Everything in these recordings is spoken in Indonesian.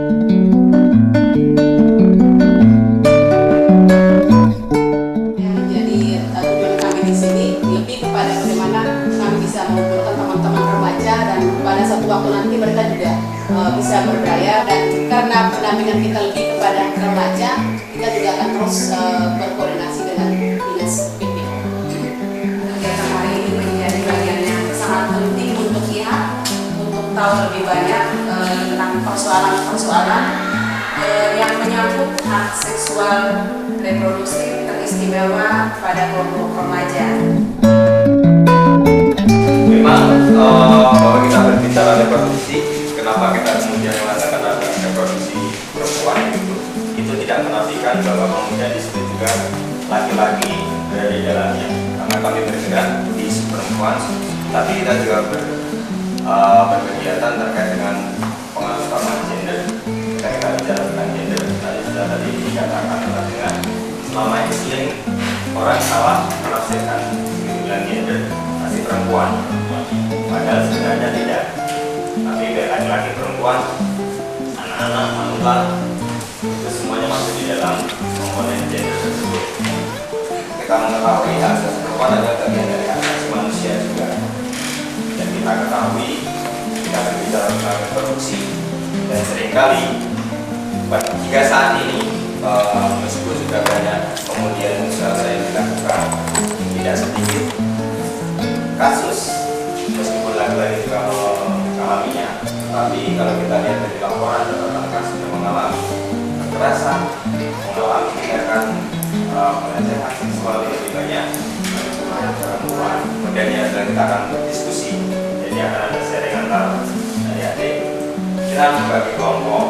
Yang menjadi tujuan kami di sini lebih kepada bagaimana kami bisa mengumpulkan teman-teman remaja dan pada satu waktu nanti mereka juga bisa berdaya, dan karena pendampingan kita lebih kepada remaja, kita juga akan terus berkoordinasi dengan dinas PP. Kegiatan hari ini menjadi bagian yang sangat penting untuk kita untuk tahu lebih banyak tentang persoalan-persoalan yang menyangkut hak seksual reproduksi teristimewa pada kelompok remaja. Memang kalau kita berbicara reproduksi, kenapa kita kemudian mengatakan ada reproduksi perempuan itu tidak menafikan bahwa kemudian di situ juga laki-laki ada di dalamnya, karena kami bergerak di perempuan, tapi kita juga berkegiatan terkait dengan pengetahuan gender. Kita bicara tentang gender, tadi dikatakan dengan selama ini orang salah menafsirkan bilang gender masih perempuan, padahal sebenarnya tidak. Tapi baik laki-laki, perempuan, anak-anak, manula, itu semuanya masuk di dalam komponen gender tersebut. Kita mengetahui hak asasi perempuan adalah bagian dari hak asasi manusia juga, dan kita ketahui kita berbicara tentang reproduksi, dan seringkali hingga saat ini meskipun sudah banyak kemudian usaha saya dilakukan, tidak sedikit kasus meskipun laki-laki juga mengalaminya, tapi kalau kita lihat dari laporan tentang kasus yang mengalami kekerasan, mengalami tindakan pelecehan seksual lebih banyak perempuan. Kemudian ya kita akan berdiskusi, jadi akan ada sharing antar adik-adik kita membagi kelompok.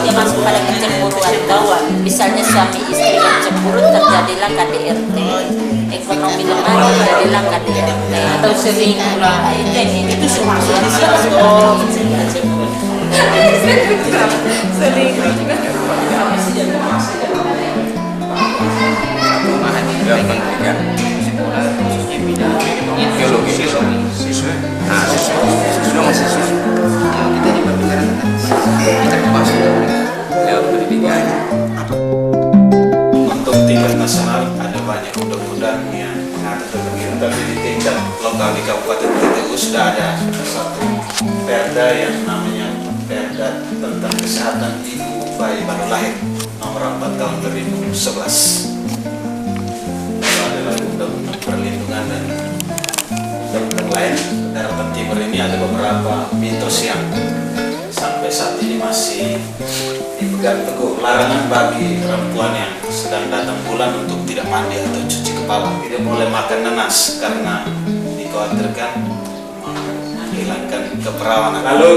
Dia masuk pada kecemburuan kawan, misalnya suami istri yang cemburu terjadilah KDRT, ekonomi lemah terjadilah KDRT, atau selingkuh, itu semua Perumahan juga memberikan sekolah khususnya bidang geologi siswa mahasiswa yang kita berbicara tentang kita bahas lewat pendidikan. Untuk tingkat nasional ada banyak undang-undang yang mengatur tentang itu, tapi di tingkat lokal di Kabupaten PTU sudah ada satu perda yang namanya Perda tentang Kesehatan Ibu Bayi Baru Lahir nomor 4 tahun 2011. Lalu adalah undang-undang perlindungan dan undang-undang lain. Daratan Timur ini ada beberapa mitos yang sampai saat ini masih dipegang teguh. Larangan bagi perempuan yang sedang datang bulan untuk tidak mandi atau cuci kepala, tidak boleh makan nanas karena dikhawatirkan menghilangkan keperawanan. Lalu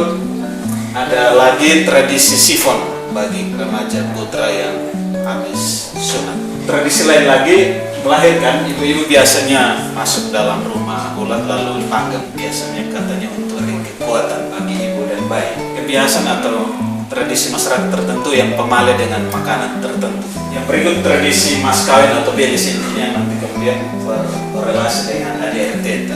ada lagi tradisi sifon bagi remaja putra yang habis sunat. Tradisi lain lagi melahirkan, ibu-ibu biasanya masuk dalam rumah ulat lalu dipanggang, biasanya katanya untuk beri kekuatan bagi ibu dan bayi. Kebiasaan atau tradisi masyarakat tertentu yang pemale dengan makanan tertentu. Yang berikut tradisi mas kawin atau belis ini yang nanti kemudian kemudian berrelasi dengan ADRT.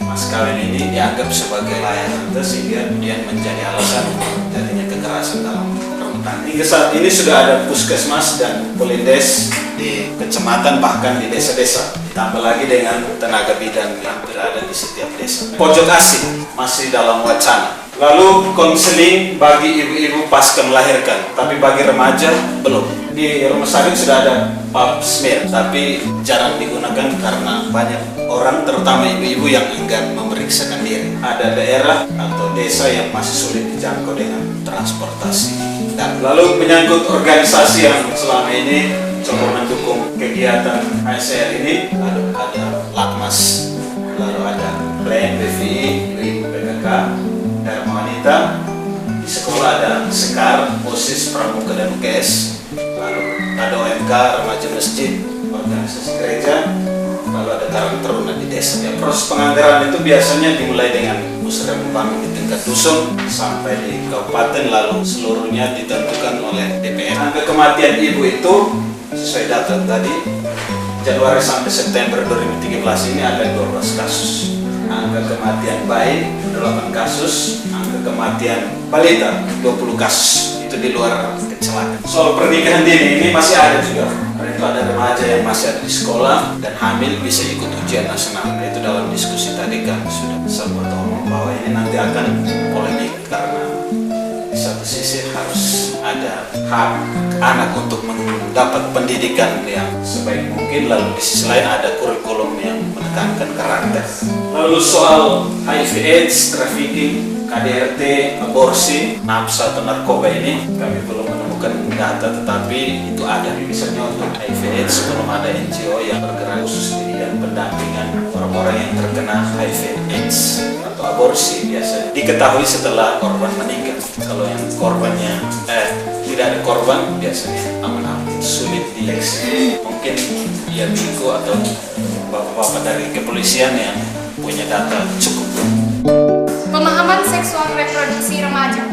Mas kawin ini dianggap sebagai layanan sehingga kemudian menjadi alasan terjadinya kekerasan dalam rumah tangga. Hingga saat ini sudah ada puskesmas dan polindes di kecamatan bahkan di desa-desa. Ditambah lagi dengan tenaga bidan yang berada di setiap desa. Pojok asih masih dalam wacana. Lalu konseling bagi ibu-ibu pasca melahirkan, tapi bagi remaja belum. Di rumah sakit sudah ada pap smear, tapi jarang digunakan karena banyak orang, terutama ibu-ibu yang enggan memeriksakan diri. Ada daerah atau desa yang masih sulit dijangkau dengan transportasi. Dan lalu menyangkut organisasi yang selama ini coba mendukung kegiatan ASR ini, lalu ada Lakmas, lalu ada Plan BVI, Ibu PKK, Dharma Wanita, di sekolah ada Sekar, OSIS, Pramuka dan UKS, lalu ada OMK, Remaja Masjid, organisasi gereja, lalu ada Karang Taruna di desa. Ya, proses penganggaran itu biasanya dimulai dengan musrah membangun di tingkat dusun sampai di kabupaten, lalu seluruhnya ditentukan oleh DPR. Angka kematian ibu itu sesuai data tadi, Januari sampai September 2013 ini ada 12 kasus. Angka kematian bayi 8 kasus, angka kematian balita 20 kasus. Itu di luar kecelakaan. Soal pernikahan dini ini masih ada juga. Itu ada remaja yang masih ada di sekolah dan hamil bisa ikut ujian nasional. Itu dalam diskusi tadi kan sudah sempat ngomong bahwa ini nanti akan polemik karena di satu sisi harus ada hak anak untuk mendapat pendidikan yang sebaik mungkin, lalu di sisi lain ada kurikulum yang menekankan karakter. Lalu soal HIV/AIDS, trafficking, KDRT, aborsi, nafsu atau narkoba ini kami belum menemukan data, tetapi itu ada. Misalnya untuk HIV/AIDS belum ada NGO yang bergerak khusus di bidang pendampingan orang-orang yang terkena HIV/AIDS. Atau aborsi biasanya diketahui setelah korban meninggal. Kalau yang korbannya tidak ada korban biasanya aman-aman, sulit dideteksi. Mungkin ya Biko atau bapak-bapak dari kepolisian yang punya data cukup. Pemahaman seksual reproduksi remaja.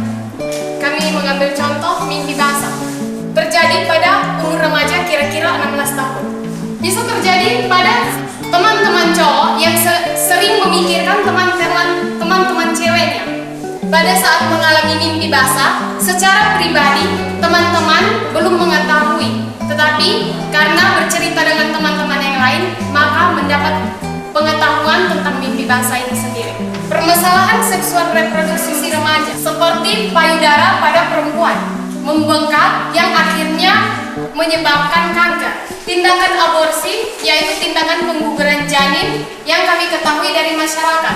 Kami mengambil contoh mimpi basah. Terjadi pada umur remaja kira-kira 16 tahun. Bisa terjadi pada teman-teman cowok yang sering memikirkan teman-teman ceweknya. Pada saat mengalami mimpi basah, secara pribadi teman-teman belum mengetahui. Tetapi karena bercerita dengan teman-teman yang lain, maka mendapat pengetahuan tentang mimpi basah ini sendiri. Permasalahan seksual reproduksi si remaja seperti payudara pada perempuan membengkak yang akhirnya menyebabkan kanker. Tindakan aborsi yaitu tindakan pengguguran janin yang kami ketahui dari masyarakat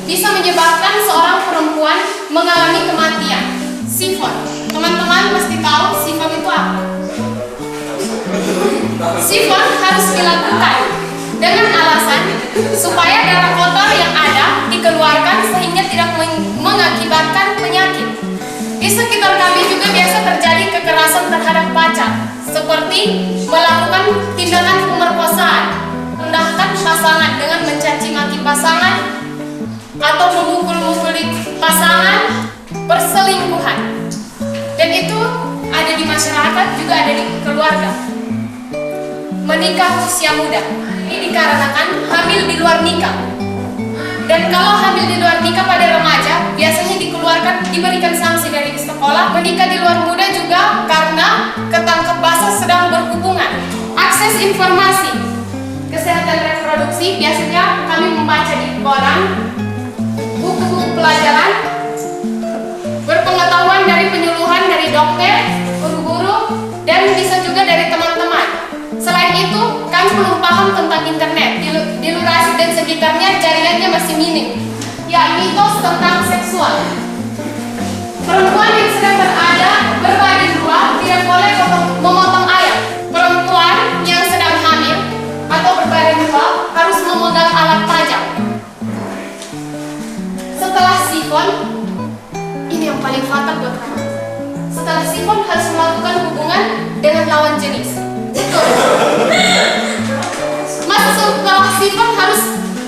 bisa menyebabkan seorang perempuan mengalami kematian. Sifon, teman-teman mesti tahu sifon itu apa? Sifon harus dilakukan dengan alasan supaya darah kotor yang ada dikeluarkan sehingga tidak mengakibatkan penyakit. Di sekitar kami juga biasa terjadi kekerasan terhadap pacar, seperti melakukan tindakan pemerkosaan, merendahkan pasangan dengan mencaci maki pasangan, atau memukul-mukuli pasangan, perselingkuhan. Dan itu ada di masyarakat, juga ada di keluarga. Menikah usia muda ini dikarenakan hamil di luar nikah. Dan kalau hamil di luar nikah pada remaja biasanya diberikan sanksi dari sekolah. Menikah di luar muda juga karena ketangkep basah sedang berhubungan. Akses informasi kesehatan reproduksi biasanya kami membaca di koran, buku-buku pelajaran, berpengetahuan dari penyuluhan dari dokter, guru-guru, dan bisa juga dari teman-teman. Selain itu, kami belum paham tentang internet. Di Lurasi dan sekitarnya jaringannya masih minim. Ya, mitos tentang seksual. Perempuan yang sedang berbadi dua tidak boleh memotong ayam. Perempuan yang sedang hamil atau berbadan dua harus memegang alat tajam. Setelah sifon, ini yang paling fatal buat kami. Setelah sifon harus melakukan hubungan dengan lawan jenis. Masa setelah sifon harus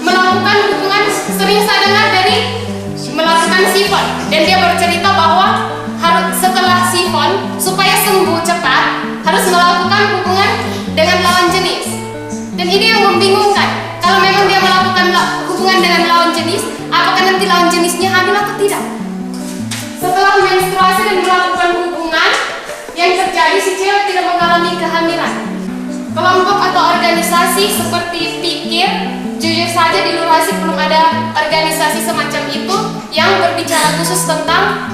melakukan hubungan, sering saya dengar dari melakukan sifon, dan dia bercerita bahwa harus setelah sifon supaya sembuh cepat harus melakukan hubungan dengan lawan jenis. Dan ini yang membingungkan. Kalau memang dia melakukan hubungan dengan lawan jenis, apakah nanti lawan jenisnya hamil atau tidak? Setelah menstruasi dan melakukan hubungan, yang terjadi si cewek tidak mengalami kehamilan. Kelompok atau organisasi seperti pikir, jujur saja di Lurasi belum ada organisasi semacam itu yang berbicara khusus tentang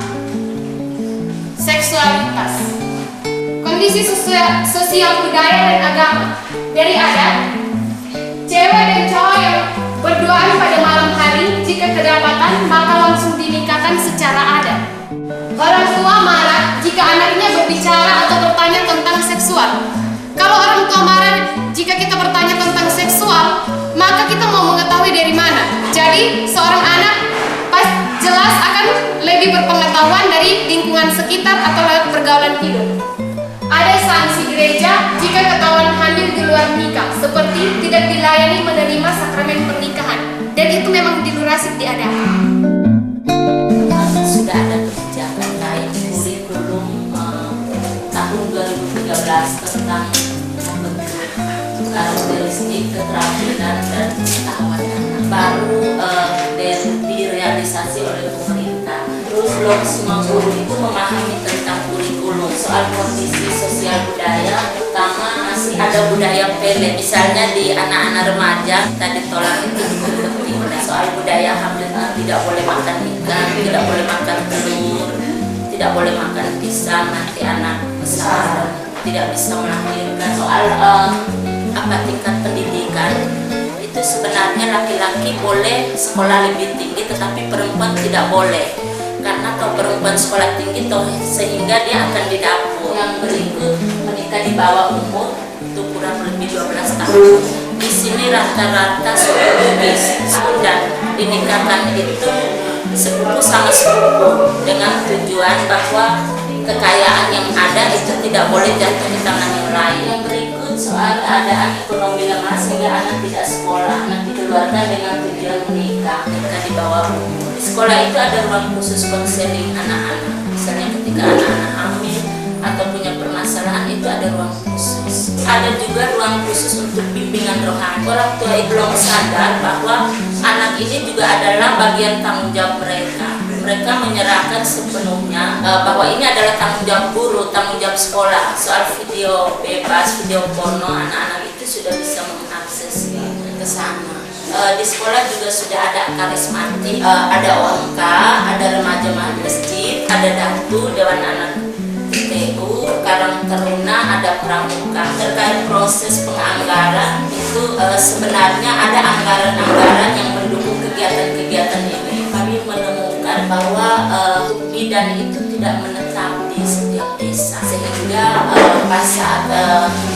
seksualitas. Kondisi sosial budaya dan agama. Dari adat, cewek dan cowok yang berduaan pada malam hari, jika kedapatan maka langsung dinikahkan secara adat. Orang tua marah jika anaknya berbicara atau bertanya tentang seksual. Kalau orang tua marah jika kita bertanya tentang seksual, maka kita mau mengetahui dari mana. Jadi seorang anak jelas akan lebih berpengetahuan dari lingkungan sekitar atau lewat pergaulan hidup. Ada sanksi gereja jika ketahuan hamil di luar nikah, seperti tidak dilayani menerima sakramen pernikahan, dan itu memang di Lurasi diadakan. Sudah ada kebijakan lain kurikulum tahun 2013 tentang membentuk karakteristik keterampilan dan pengetahuan anak baru direalisasi oleh pemerintah. Terus belum semua guru itu memahami tentang kurikulum soal kondisi sosial budaya, terutama masih ada budaya pelet. Misalnya di anak-anak remaja tadi tolak itu juga penting. Soal budaya hamil tidak boleh makan ikan, tidak boleh makan telur, tidak boleh makan pisang, nanti anak besar tidak bisa melahirkan. Soal tingkat pendidikan itu sebenarnya laki-laki boleh sekolah lebih tinggi, tetapi perempuan tidak boleh. Karena kalau perempuan sekolah tinggi toh sehingga dia akan didapur. Yang berikut menikah di bawah umur itu kurang lebih 12 tahun. Di sini rata-rata sepupu dan dinikahkan itu sepupu sama sepupu dengan tujuan bahwa kekayaan yang ada itu tidak boleh jatuh di tangan yang lain. Yang berikut soal keadaan ekonomi lemah sehingga anak tidak sekolah, anak dikeluarkan dengan tujuan menikah di bawah umur. Di sekolah itu ada ruang khusus konseling anak-anak. Misalnya ketika anak-anak hamil atau punya permasalahan itu ada ruang khusus. Ada juga ruang khusus untuk bimbingan rohani. Orang tua itu belum sadar bahwa anak ini juga adalah bagian tanggung jawab mereka. Mereka menyerahkan sepenuhnya bahwa ini adalah tanggung jawab guru, tanggung jawab sekolah. Soal video bebas, video porno, anak-anak itu sudah bisa mengakses ke sana. Di sekolah juga sudah ada karismatik, ada OMK, ada remaja masjid, ada datu, dewan anak TU, Karang Taruna, ada pramuka. Terkait proses penganggaran itu sebenarnya ada anggaran-anggaran yang mendukung kegiatan-kegiatan ini. Kami menemukan bahwa bidan itu tidak menetap di setiap desa, sehingga pas saat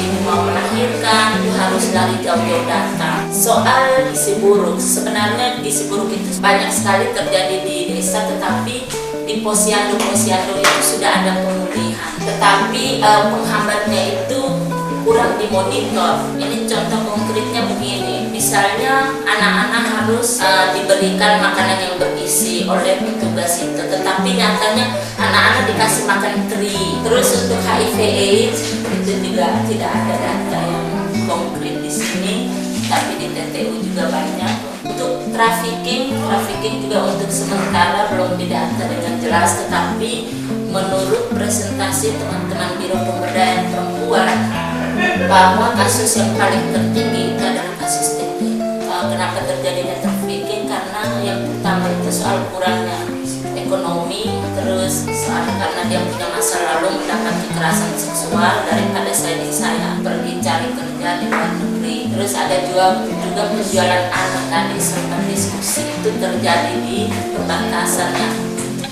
ibu mau melahirkan itu harus dari jauh-jauh datang. Soal gizi buruk, sebenarnya gizi buruk itu banyak sekali terjadi di desa, tetapi di posyandu-posyandu itu sudah ada pemulihan, tetapi penghambatnya itu kurang dimonitor. Ini contoh konkretnya begini, misalnya anak-anak harus diberikan makanan yang bergizi oleh petugas itu, tetapi nyatanya anak-anak dikasih makan teri. Terus untuk HIV/AIDS itu juga tidak ada data yang konkret di sini, tapi di TTU juga banyak. Untuk trafficking juga untuk sementara belum didata dengan jelas, tetapi menurut presentasi teman-teman Biro Pemberdayaan Perempuan bahwa kasus yang paling tertinggi itu adalah kasus TTU. Kenapa terjadinya trafficking? Karena yang pertama itu soal kurangnya ekonomi, terus soal karena dia punya masa lalu mendapat kekerasan seksual daripada saya pergi cari kerja di luar negeri. Terus ada juga penjualan anak, tadi sempat diskusi itu terjadi di perbatasan ya,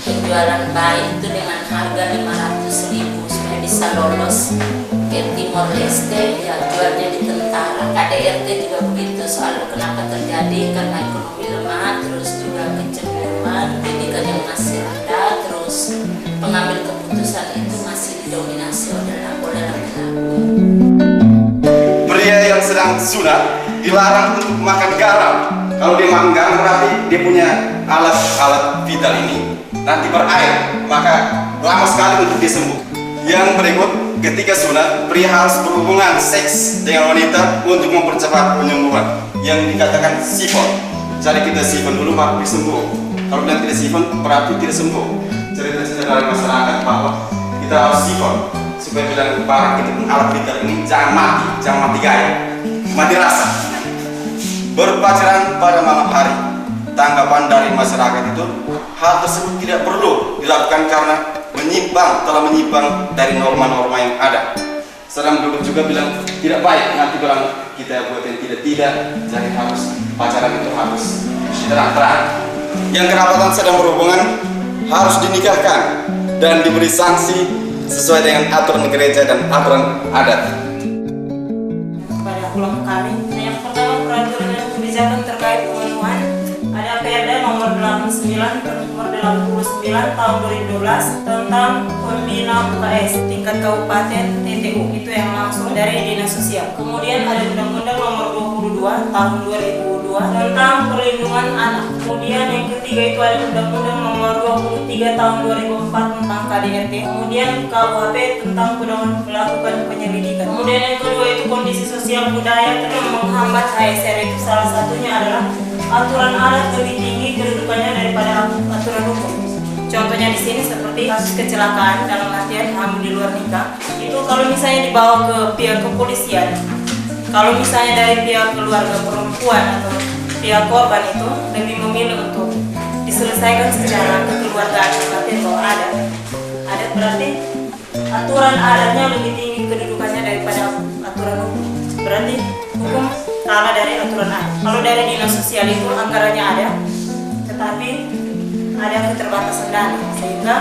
penjualan bayi itu dengan harga 500.000 supaya bisa lolos ke Timor Leste, ya jualnya di tentara. KDRT juga begitu, soal kenapa terjadi karena ekonomi lemah, terus juga kecemburuan, pendidikan yang masih rendah, terus pengambil keputusan itu masih didominasi oleh laki-laki. Pria yang sedang sunat dilarang untuk makan garam. Kalau dia makan garam berarti dia punya alat vital ini nanti berair, maka lama sekali untuk dia sembuh. Yang berikut, ketika sunat, pria harus berhubungan seks dengan wanita untuk mempercepat penyembuhan yang dikatakan sifon. Jadi kita sifon dulu baru disembuh. Kalau bilang tidak sifon berarti tidak sembuh. Cerita-cerita dari masyarakat bahwa kita harus sifon supaya bilang barang kita pun alat vital ini jangan mati gaya, mati rasa. Berpacaran pada malam hari, tanggapan dari masyarakat itu hal tersebut tidak perlu dilakukan karena telah menyimpang dari norma-norma yang ada. Sedang duduk juga bilang tidak baik, nanti bilang kita buat yang tidak, jadi harus pacaran itu harus terang-terang. Yang kerapatan sedang berhubungan harus dinikahkan dan diberi sanksi sesuai dengan aturan gereja dan aturan adat. Pada ulang kali, yang pertama peraturan dan kebijakan terkait pemenuhan ada Perda nomor 89 tahun 2012 tentang pembina UKS tingkat kabupaten TTU, itu yang langsung dari Dinas Sosial. Kemudian ada Undang-Undang nomor 22 tahun 2002 tentang perlindungan anak. Kemudian yang ketiga itu ada Undang-Undang nomor 23 tahun 2004 tentang KDRT. Kemudian KUHP tentang pedoman melakukan penyelidikan. Kemudian yang kedua itu kondisi sosial budaya yang menghambat HSR, itu salah satunya adalah aturan adat lebih tinggi kedudukannya daripada aturan hukum. Contohnya di sini seperti kasus kecelakaan dalam artian hamil di luar nikah. Itu kalau misalnya dibawa ke pihak kepolisian, kalau misalnya dari pihak keluarga perempuan atau pihak korban itu lebih memilih untuk diselesaikan secara kekeluargaan, berarti kalau ada berarti aturan adatnya lebih tinggi kedudukannya daripada aturan hukum. Berarti hukum kalah dari aturan adat. Kalau dari Dinas Sosial itu anggarannya ada, tetapi ada keterbatasan dana, sehingga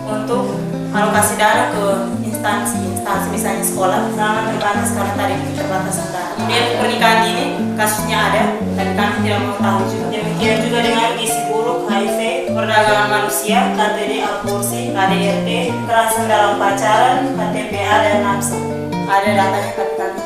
untuk alokasi dana ke instansi misalnya sekolah sangat terbatas karena tadi keterbatasan dana. Kemudian pernikahan ini kasusnya ada, tapi kami tidak mau tahu juga. Demikian juga dengan gizi buruk, HIV, perdagangan manusia, KTD, aborsi, KDRT, kekerasan dalam pacaran, KTPA dan nafsa. Ada datanya, tapi kami